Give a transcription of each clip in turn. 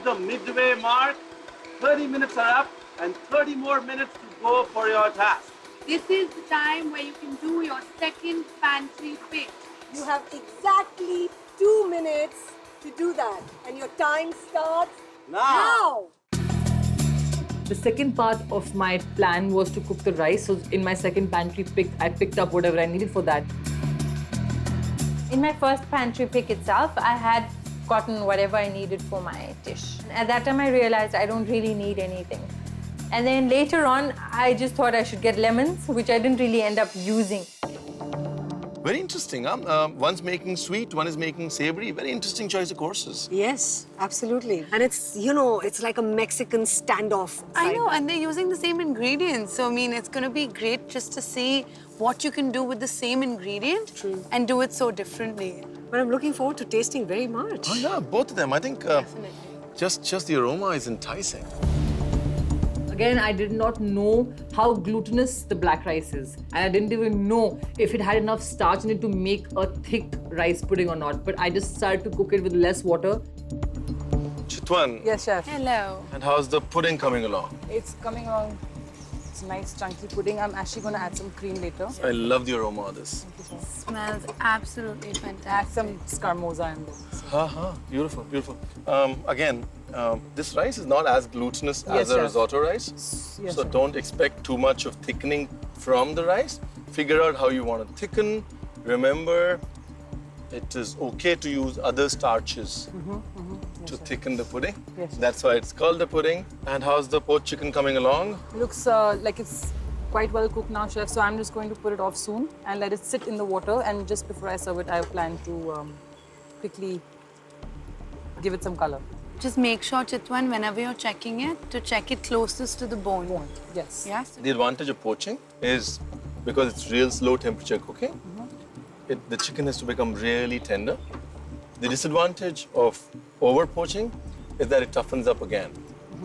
the midway mark. 30 minutes are up and 30 more minutes to go for your task. This is the time where you can do your second pantry pick. You have exactly 2 minutes to do that. And your time starts now. The second part of my plan was to cook the rice. So in my second pantry pick, I picked up whatever I needed for that. In my first pantry pick itself, I had gotten whatever I needed for my dish. At that time, I realized I don't really need anything. And then later on, I just thought I should get lemons, which I didn't really end up using. Very interesting. One's making sweet, one is making savory. Very interesting choice of courses. Yes, absolutely. And it's, you know, it's like a Mexican standoff. I know, and they're using the same ingredients. So, I mean, it's going to be great just to see what you can do with the same ingredient and do it so differently. But I'm looking forward to tasting very much. Oh, yeah, both of them. I think just the aroma is enticing. Again, I did not know how glutinous the black rice is. And I didn't even know if it had enough starch in it to make a thick rice pudding or not. But I just decided to cook it with less water. Chitwan. Yes, chef. Hello. And how's the pudding coming along? It's coming along. It's a nice chunky pudding. I'm actually going to add some cream later. I love the aroma of this. Smells absolutely fantastic. Add some scarmoza in there. Beautiful, beautiful. Again, this rice is not as glutinous as a chef. risotto rice. Yes, So chef. don't expect too much of thickening from the rice. Figure out how you want to thicken. Remember, it is okay to use other starches to thicken the pudding. Yes, chef. That's why it's called a pudding. And how's the poached chicken coming along? Looks like it's quite well cooked now, chef. So I'm just going to put it off soon and let it sit in the water. And just before I serve it, I plan to quickly give it some color. Just make sure, Chitwan, whenever you're checking it, to check it closest to the bone. Yes. Yes? The advantage of poaching is because it's real slow temperature cooking, the chicken has to become really tender. The disadvantage of over poaching is that it toughens up again,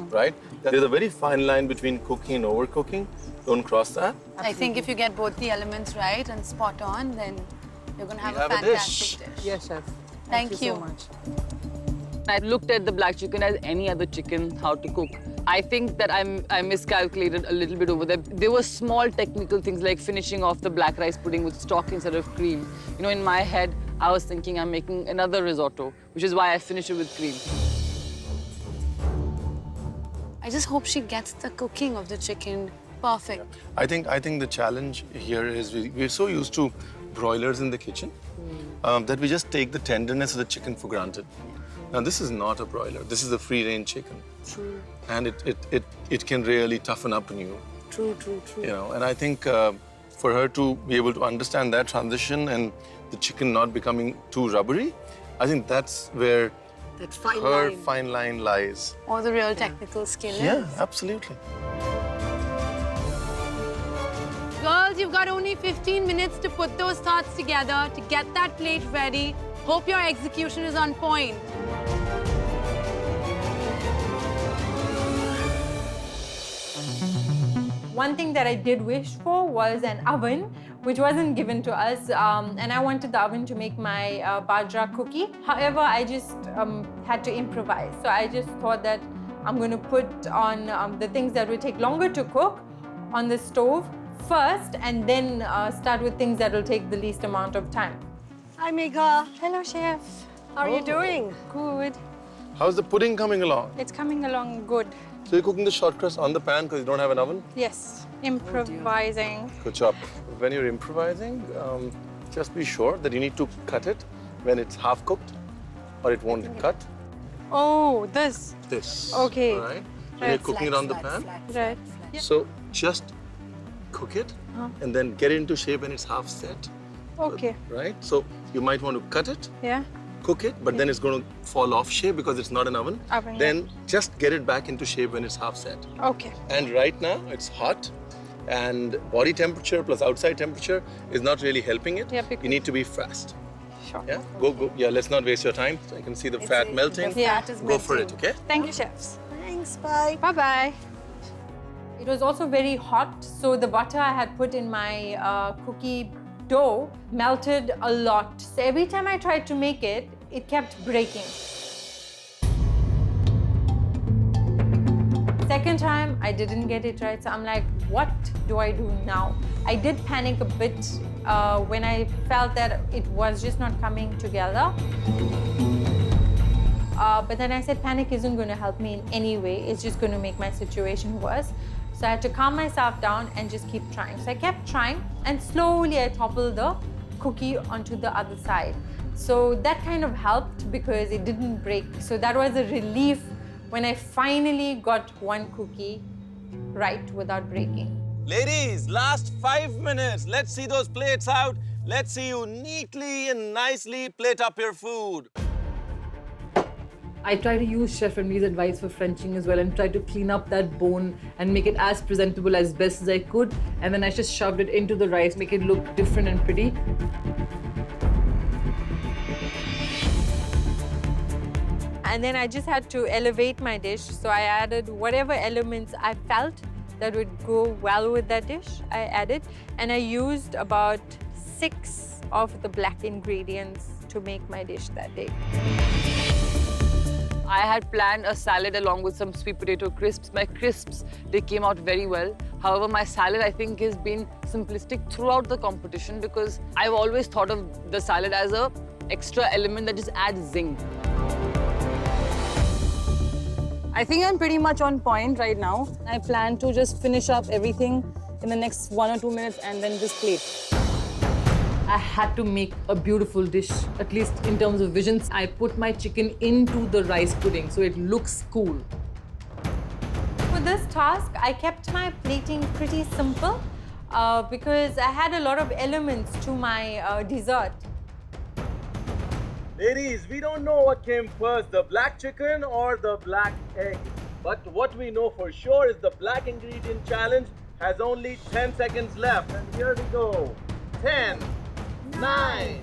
right? There's a very fine line between cooking and overcooking. Don't cross that. I think if you get both the elements right and spot on, then you're going to have We a have a fantastic dish. Yes, chef. Thank you. so much. I looked at the black chicken as any other chicken, how to cook. I think that I miscalculated a little bit over there. There were small technical things like finishing off the black rice pudding with stock instead of cream. You know, in my head, I was thinking I'm making another risotto, which is why I finished it with cream. I just hope she gets the cooking of the chicken perfect. I think the challenge here is we're so used to broilers in the kitchen that we just take the tenderness of the chicken for granted. Now, this is not a broiler. This is a free-range chicken. True. And it can really toughen up on you. True, true, true. You know, and I think for her to be able to understand that transition and the chicken not becoming too rubbery, I think that's where That fine her line. fine line lies. Or the real technical skill Yeah, is. absolutely. Girls, you've got only 15 minutes to put those thoughts together, to get that plate ready. Hope your execution is on point. One thing that I did wish for was an oven, which wasn't given to us. And I wanted the oven to make my bajra cookie. However, I just had to improvise. So I just thought that I'm going to put on the things that will take longer to cook on the stove first, and then start with things that will take the least amount of time. Hi, Megha. Hello, chef. How are you doing? Good. How's the pudding coming along? It's coming along good. So you're cooking the short crust on the pan because you don't have an oven? Yes. Improvising. Good job. When you're improvising, just be sure that you need to cut it when it's half cooked or it won't cut. Oh, this. This. Okay. All right? When you're cooking it on the pan. Right. So just cook it and then get it into shape when it's half set. Okay. Right? So you might want to cut it, Yeah. cook it, but then it's going to fall off shape because it's not an oven. Oven, yeah. Then just get it back into shape when it's half set. Okay. And right now it's hot and body temperature plus outside temperature is not really helping it. Yeah, because- You need to be fast. Sure. Yeah? Go. Yeah, let's not waste your time. I can see the fat melting. Yeah. Go for it, okay? Thank you, chefs. Thanks, bye. Bye-bye. It was also very hot, so the butter I had put in my cookie dough melted a lot. So every time I tried to make it, it kept breaking. Second time, I didn't get it right. So I'm like, what do I do now? I did panic a bit when I felt that it was just not coming together. But then I said, panic isn't going to help me in any way. It's just going to make my situation worse. So I had to calm myself down and just keep trying. So I kept trying, and slowly I toppled the cookie onto the other side. So that kind of helped because it didn't break. So that was a relief when I finally got one cookie right without breaking. Ladies, last 5 minutes. Let's see those plates out. Let's see you neatly and nicely plate up your food. I try to use Chef Ranveer's advice for Frenching as well and try to clean up that bone and make it as presentable as best as I could. And then I just shoved it into the rice, make it look different and pretty. And then I just had to elevate my dish. So I added whatever elements I felt that would go well with that dish, I added. And I used about 6 of the black ingredients to make my dish that day. I had planned a salad along with some sweet potato crisps. My crisps, they came out very well. However, my salad, I think, has been simplistic throughout the competition because I've always thought of the salad as a extra element that just adds zing. I think I'm pretty much on point right now. I plan to just finish up everything in the next 1 or 2 minutes and then just plate. I had to make a beautiful dish, at least in terms of visions. I put my chicken into the rice pudding so it looks cool. For this task, I kept my plating pretty simple because I had a lot of elements to my dessert. Ladies, we don't know what came first, the black chicken or the black egg. But what we know for sure is the black ingredient challenge has only 10 seconds left. And here we go. 10, 9,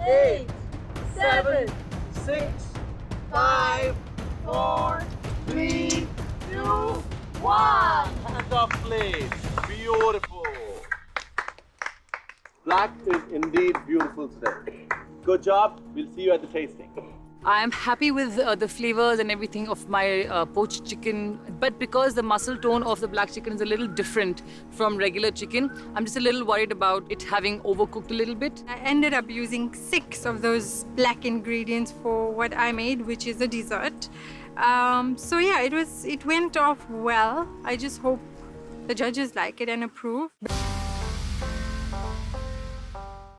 8, 7, 6, 5, 4, 3, 2, 1. Hands off plate. Beautiful. Black is indeed beautiful today. Good job. We'll see you at the tasting. I'm happy with the flavors and everything of my poached chicken, but because the muscle tone of the black chicken is a little different from regular chicken, I'm just a little worried about it having overcooked a little bit. I ended up using 6 of those black ingredients for what I made, which is a dessert. So yeah, it went off well. I just hope the judges like it and approve.